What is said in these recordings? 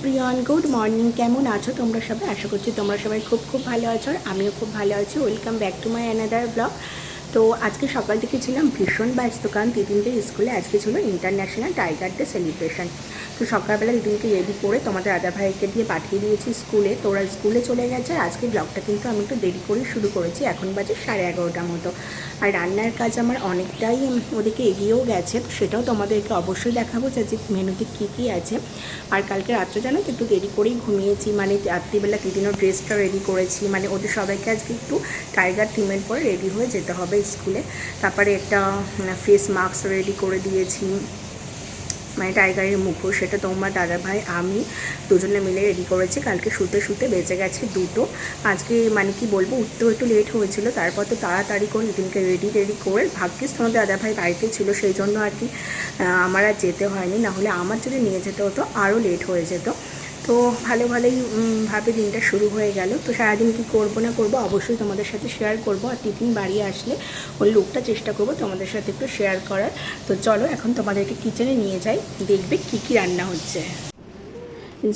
Everyone, good morning. কেমন আছো তোমরা সবাই? আশা করছি তোমরা সবাই খুব খুব ভালো আছো, আর আমিও খুব ভালো আছি। Welcome back to my another blog. তো আজকে সকাল থেকে ছিলাম ভীষণ ব্যস্ত, কারণ দিদিনদের স্কুলে আজকে ছিল ইন্টারন্যাশনাল টাইগার ডে সেলিব্রেশন। তো সকালবেলা দিদিনকে রেডি করে তোমাদের দাদা ভাইকে দিয়ে পাঠিয়ে দিয়েছি স্কুলে। তো ওরা স্কুলে চলে গেছে। আর আজকে ব্লগটা কিন্তু আমি একটু দেরি করেই শুরু করেছি, এখন বাজে 11:30 মতো। আর রান্নার কাজ আমার অনেকটাই ওদিকে এগিয়েও গেছে, তো সেটাও তোমাদেরকে অবশ্যই দেখাবো যে আজকে মেনুতে কী কী আছে। আর কালকে রাত্রে জানো তো একটু দেরি করেই ঘুমিয়েছি, মানে রাত্রিবেলা দিদিনও ড্রেসটা রেডি করেছি, মানে ওদের সবাইকে আজকে একটু টাইগার থিমের পরে রেডি হয়ে যেতে হবে স্কুলে। তারপরে একটা ফেস মাস্ক রেডি করে দিয়েছি, মানে টাইগারের মুখোশ, সেটা তোমার দাদা ভাই আমি দুজনে মিলে রেডি করেছি। কালকে শুতে শুতে বেঁচে গেছে 2টো। আজকে মানে কি বলবো, উঠতেও একটু লেট হয়েছিল। তারপর তো তাড়াতাড়ি করে দিদিনকে রেডি করে, ভাগ্যিস তোমাদের দাদা ভাই বাড়িতে ছিল, সেই জন্য আর কি আমার আর যেতে হয়নি। নাহলে আমার যদি নিয়ে যেতে হতো আরও লেট হয়ে যেত। তো ভালোই ভাবে দিনটা শুরু হয়ে গেল। তো সারাদিন কী করবো না করবো অবশ্যই তোমাদের সাথে শেয়ার করবো। আর টিফিন বাড়ি আসলে ওই লুকটা চেষ্টা করবো তোমাদের সাথে একটু শেয়ার করার। তো চলো এখন তোমাদেরকে কিচেনে নিয়ে যাই, দেখবে কী কী রান্না হচ্ছে।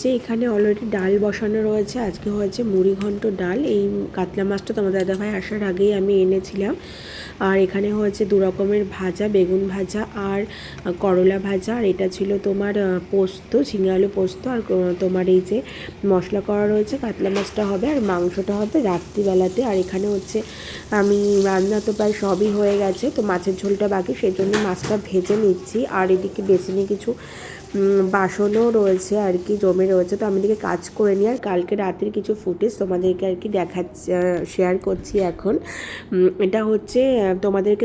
যে এখানে অলরেডি ডাল বসানো রয়েছে। আজকে হয়েছে মুড়িঘণ্ট ডাল। এই কাতলা মাছটা তোমাদের দাদাভাই আসার আগেই আমি এনেছিলাম। আর এখানে হয়েছে 2 রকমের ভাজা, বেগুন ভাজা আর করলা ভাজা। আর এটা ছিল তোমার পোস্ত, ঝিঙে আলু পোস্ত। আর তোমার এই যে মশলা করা রয়েছে, কাতলা মাছটা হবে আর মাংসটা হবে রাত্রিবেলাতে। আর এখানে হচ্ছে আমি রান্না তো প্রায় সবই হয়ে গেছে, তো মাছের ঝোলটা বাকি, সেই জন্য মাছটা ভেজে নিচ্ছি। আর এদিকে বেসিনে কিছু বাসনও রয়েছে আর কি জমে রয়েছে, তো আমি এদিকে কাজ করে নিই। আর কালকে রাতের কিছু ফুটেজ তোমাদেরকে আর কি দেখাচ্ছি, শেয়ার করছি এখন। এটা হচ্ছে তোমাদেরকে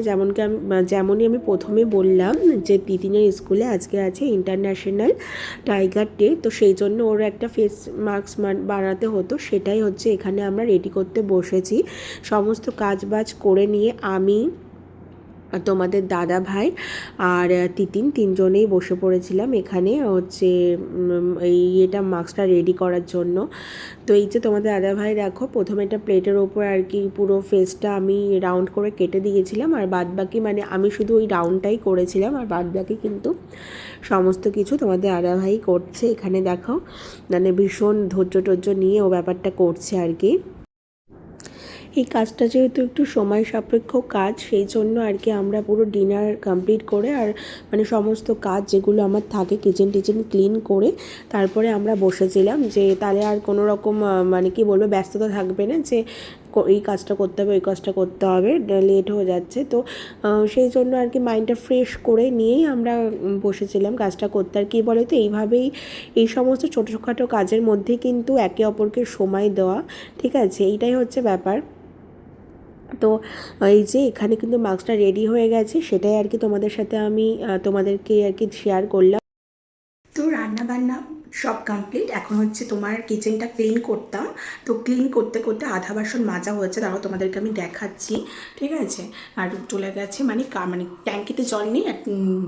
যেমনই আমি প্রথমে বললাম যে দিদিনের স্কুলে আজকে আছে ইন্টারন্যাশনাল টাইগার ডে, তো সেই জন্য ওর একটা ফেস মাস্ক বানাতে হতো, সেটাই হচ্ছে এখানে আমরা রেডি করতে বসেছি। সমস্ত কাজবাজ করে নিয়ে আমি, তোমাদের দাদা ভাই আর তিনজনেই বসে পড়েছিলাম এখানে হচ্ছে এটা মাস্কটা রেডি করার জন্য। তো এই যে তোমাদের দাদা ভাই দেখো, প্রথমে একটা প্লেটের ওপর আর কি পুরো ফেসটা আমি রাউন্ড করে কেটে দিয়েছিলাম। আর বাদবাকি মানে আমি শুধু ওই রাউন্ডটাই করেছিলাম, আর বাদবাকি কিন্তু সমস্ত কিছু তোমাদের দাদা ভাই করছে। এখানে দেখো মানে ভীষণ ধৈর্য নিয়ে ও ব্যাপারটা করছে আর কি। এই কাজটা যেহেতু একটু সময় সাপেক্ষ কাজ, সেই জন্য আর কি আমরা পুরো ডিনার কমপ্লিট করে, আর মানে সমস্ত কাজ যেগুলো আমার থাকে কিচেন ক্লিন করে তারপরে আমরা বসেছিলাম, যে তাহলে আর কোনো রকম মানে কি বলবো ব্যস্ততা থাকবে না, যে এই কাজটা করতে হবে ওই কাজটা করতে হবে, লেট হয়ে যাচ্ছে। তো সেই জন্য আর কি মাইন্ডটা ফ্রেশ করে নিয়েই আমরা বসেছিলাম কাজটা করতে। আর কি বলে তো, এইভাবেই এই সমস্ত ছোটোখাটো কাজের মধ্যে কিন্তু একে অপরকে সময় দেওয়া, ঠিক আছে, এইটাই হচ্ছে ব্যাপার। তো এই যে এখানে কিন্তু মাস্কটা রেডি হয়ে গেছে, সেটাই আর কি তোমাদের সাথে আমি তোমাদেরকে আর কি শেয়ার করলাম। তো রান্না বান্না সব কমপ্লিট, এখন হচ্ছে তোমার কিচেনটা ক্লিন করতাম। তো ক্লিন করতে করতে আধা বাসন মাজা হয়েছে, তারপর তোমাদেরকে আমি দেখাচ্ছি, ঠিক আছে। আর চলে গেছে মানে ট্যাঙ্কিতে জল নেই, আর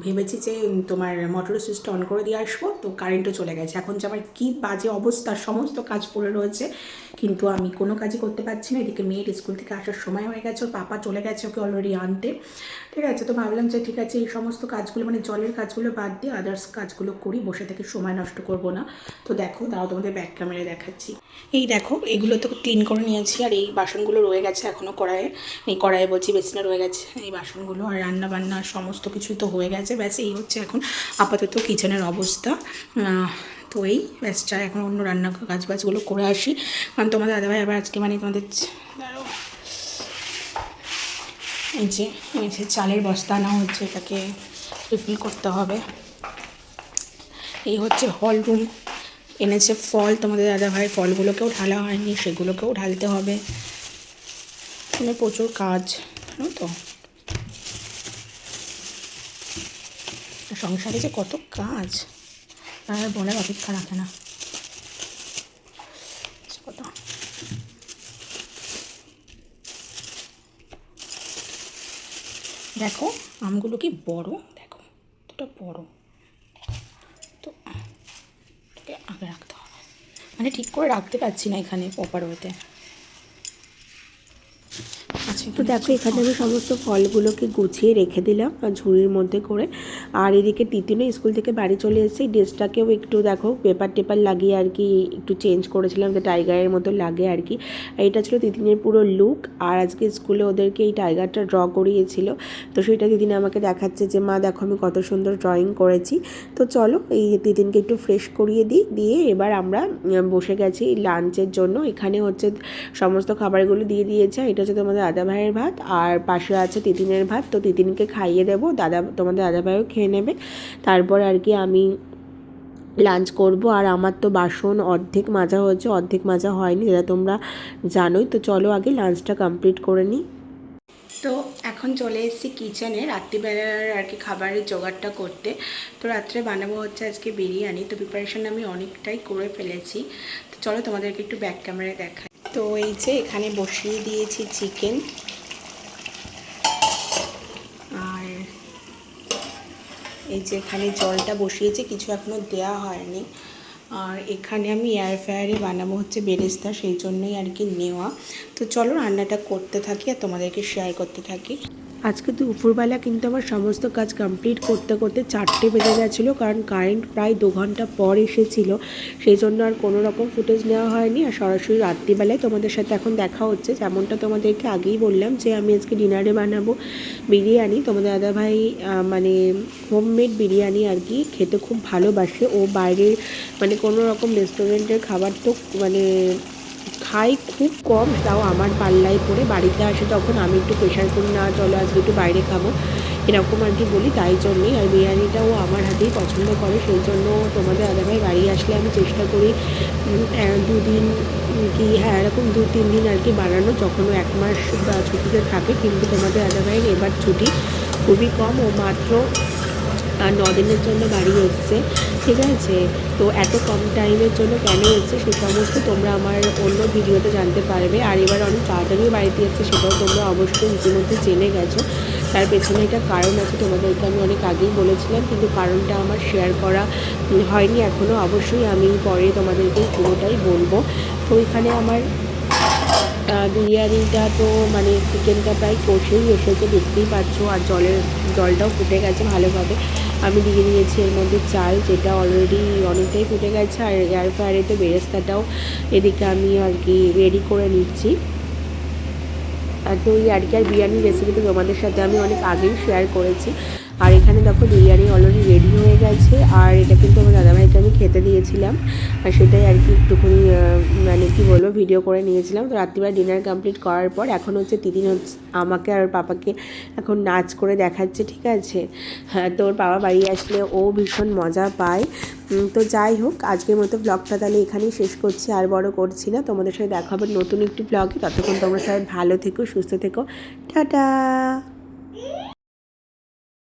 ভেবেছি যে তোমার মোটর সুইচটা অন করে দিয়ে আসবো, তো কারেন্টও চলে গেছে। এখন যে আমার কী বাজে অবস্থা, সমস্ত কাজ পড়ে রয়েছে কিন্তু আমি কোনো কাজই করতে পারছি না। এদিকে মেয়ের স্কুল থেকে আসার সময় হয়ে গেছে, ওর পাপা চলে গেছে ওকে অলরেডি আনতে, ঠিক আছে। তো ভাবলাম যে ঠিক আছে এই সমস্ত কাজগুলো মানে জলের কাজগুলো বাদ দিয়ে আদার্স কাজগুলো করি, বসে থেকে সময় নষ্ট করব না। তো দেখো দাও তোমাদের ব্যাক ক্যামেরায় দেখাচ্ছি। এই দেখো এগুলো তো ক্লিন করে নিয়েছি, আর এই বাসনগুলো রয়ে গেছে এখনও কড়াইয়ে বলছি বেসিনে রয়ে গেছে এই বাসনগুলো। আর রান্না বান্না সমস্ত কিছুই তো হয়ে গেছে, ব্যাস এই হচ্ছে এখন আপাতত কিচেনের অবস্থা। তো এই ব্যাসটা এখন অন্য রান্না কাজবাজগুলো করে আসি, কারণ তোমাদের দাদাভাই আবার আজকে মানে তোমাদের এই যে চালের বস্তা আনা হচ্ছে, এটাকে রিফিল করতে হবে। এই হচ্ছে হল রুম, এনেছে ফল তোমাদের দাদাভাই, ফলগুলোকেও ঢালা হয়নি, সেগুলোকেও ঢালতে হবে। মানে প্রচুর কাজ, জানো তো সংসারে যে কত কাজ আর বলার অপেক্ষা রাখে না। কথা দেখো আমগুলো কি বড়, দেখো কতটা বড়। তো এটাকে আগে রাখতে হবে, মানে ঠিক করে রাখতে পারছি না এখানে প্রপার ওয়েতে। আচ্ছা আছে। তো দেখো এখানে আমি সমস্ত ফলগুলোকে গুছিয়ে রেখে দিলাম ঝুড়ির মধ্যে করে। আর এদিকে তিতিনও স্কুল থেকে বাড়ি চলে এসেছে। ড্রেসটাকেও একটু দেখো পেপার টেপার লাগিয়ে আর কি একটু চেঞ্জ করেছিলাম, যে টাইগারের মতো লাগে আর কি। এটা ছিল তিতিনের পুরো লুক। আর আজকে স্কুলে ওদেরকে এই টাইগারটা ড্র করিয়েছিল, তো সেটা তিতিন আমাকে দেখাচ্ছে যে মা দেখো আমি কত সুন্দর ড্রয়িং করেছি। তো চলো এই তিতিনকে একটু ফ্রেশ করিয়ে দিই, দিয়ে এবার আমরা বসে গেছি লাঞ্চের জন্য। এখানে হচ্ছে সমস্ত খাবারগুলো দিয়ে দিয়েছে। এটা হচ্ছে তোমাদের দাদা ভাইয়ের ভাত, আর পাশে আছে তিতিনের ভাত। তো তিতিনকে খাইয়ে দেবো, তোমাদের দাদা ভাইও খেয়ে নেবে, তারপর আর কি আমি লাঞ্চ করব। আর আমার তো বাসন অর্ধেক মাজা হয়েছে, অর্ধেক মাজা হয়নি, যেটা তোমরা জানোই। তো চলো আগে লাঞ্চটা কমপ্লিট করে নিই। তো এখন চলে এসেছি কিচেনে রাত্রিবেলার আর কি খাবারের জোগাড়টা করতে। তো রাত্রে বানাবো হচ্ছে আজকে বিরিয়ানি। তো প্রিপারেশন আমি অনেকটাই করে ফেলেছি। তো চলো তোমাদেরকে একটু ব্যাক ক্যামেরায় দেখাই। তো এই যে এখানে বসিয়ে দিয়েছি চিকেন, আর এই যে এখানে জলটা বসিয়েছি, কিছু এখনও দেওয়া হয়নি। আর এখানে আমি এয়ার ফ্রায়ারে বানাবো হচ্ছে বেরেস্তা, সেই জন্যই আর কি নেওয়া। তো চলো রান্নাটা করতে থাকি আর তোমাদেরকে শেয়ার করতে থাকি। আজকে দুপুরবেলা কিন্তু আমার সমস্ত কাজ কমপ্লিট করতে করতে 4টে বেজে গেছিলো, কারণ কারেন্ট প্রায় 2 ঘন্টা পর এসেছিলো। সেই জন্য আর কোনো রকম ফুটেজ নেওয়া হয়নি। আর সরাসরি রাত্রিবেলায় তোমাদের সাথে এখন দেখা হচ্ছে। যেমনটা তোমাদেরকে আগেই বললাম যে আমি আজকে ডিনারে বানাবো বিরিয়ানি। তোমাদের দাদাভাই মানে হোমমেড বিরিয়ানি আর কি খেতে খুব ভালোবাসে। ও বাইরের মানে কোনো রকম রেস্টুরেন্টের খাবার তো মানে খাই খুব কম, তাও আমার পাল্লায় পড়ে বাড়িতে আসে তখন আমি একটু প্রেশার করি, না চলো আজকে একটু বাইরে খাবো, এরকম আর কি বলি। তাই জন্যই আর বিরিয়ানিটাও আমার হাতেই পছন্দ করে। সেই জন্য তোমাদের দাদাভাই বাড়ি আসলে আমি চেষ্টা করি 2 দিন কি হ্যাঁ এরকম 2-3 দিন আর কি বানানো, যখন 1 মাস ছুটিতে থাকে। কিন্তু তোমাদের দাদাভাইয়ের এবার ছুটি খুবই কম, ও মাত্র 9 দিনের জন্য বাড়ি এসছে, ঠিক আছে। তো এত কম টাইমের জন্য কেন এসছে সে সমস্ত তোমরা আমার অন্য ভিডিওতে জানতে পারবে। আর এবার অনেক তাড়াতাড়িও বাড়িতে এসছে, সেটাও তোমরা অবশ্যই ইতিমধ্যে জেনে গেছো। তার পেছনে একটা কারণ আছে, তোমাদেরকে আমি অনেক আগেই বলেছিলাম, কিন্তু কারণটা আমার শেয়ার করা হয়নি এখনও। অবশ্যই আমি পরে তোমাদেরকে পুরোটাই বলবো। তো এখানে আমার বিরিয়ানিটা তো মানে চিকেনটা প্রায় কষেই এসেছে, দেখতেই পাচ্ছ। আর জলটাও ফুটে গেছে ভালোভাবে। আমি দিয়ে দিয়েছি এর মধ্যে চাল, যেটা অলরেডি অনেকটাই ফুটে গেছে। আর এয়ার ফ্রায়ারে তো বেরেস্তাটাও এদিকে আমি আর কি রেডি করে নিচ্ছি। তো এই আর কি। আর বিরিয়ানির রেসিপি তো তোমাদের সাথে আমি অনেক আগেই শেয়ার করেছি। আর এখানে দেখো বিরিয়ানি অলরেডি রেডি হয়ে গেছে। আর এটা কিন্তু আমার দাদাভাইকে আমি খেতে দিয়েছিলাম, আর সেটাই আর কি একটুখানি মানে কি বলবো ভিডিও করে নিয়েছিলাম। তো রাত্রিবেলা ডিনার কমপ্লিট করার পর এখন হচ্ছে তিতিন হচ্ছে আমাকে আর পাপাকে এখন নাচ করে দেখাচ্ছে, ঠিক আছে। হ্যাঁ, তো ওর বাবা বাড়ি আসলে ও ভীষণ মজা পায়। তো যাই হোক, আজকের মতো ব্লগটা তাহলে এখানেই শেষ করছি, আর বড় করছি না। তোমাদের সাথে দেখা হবে নতুন একটি ব্লগে। ততক্ষণ তোমরা সবাই ভালো থেকো, সুস্থ থেকো, টাটা।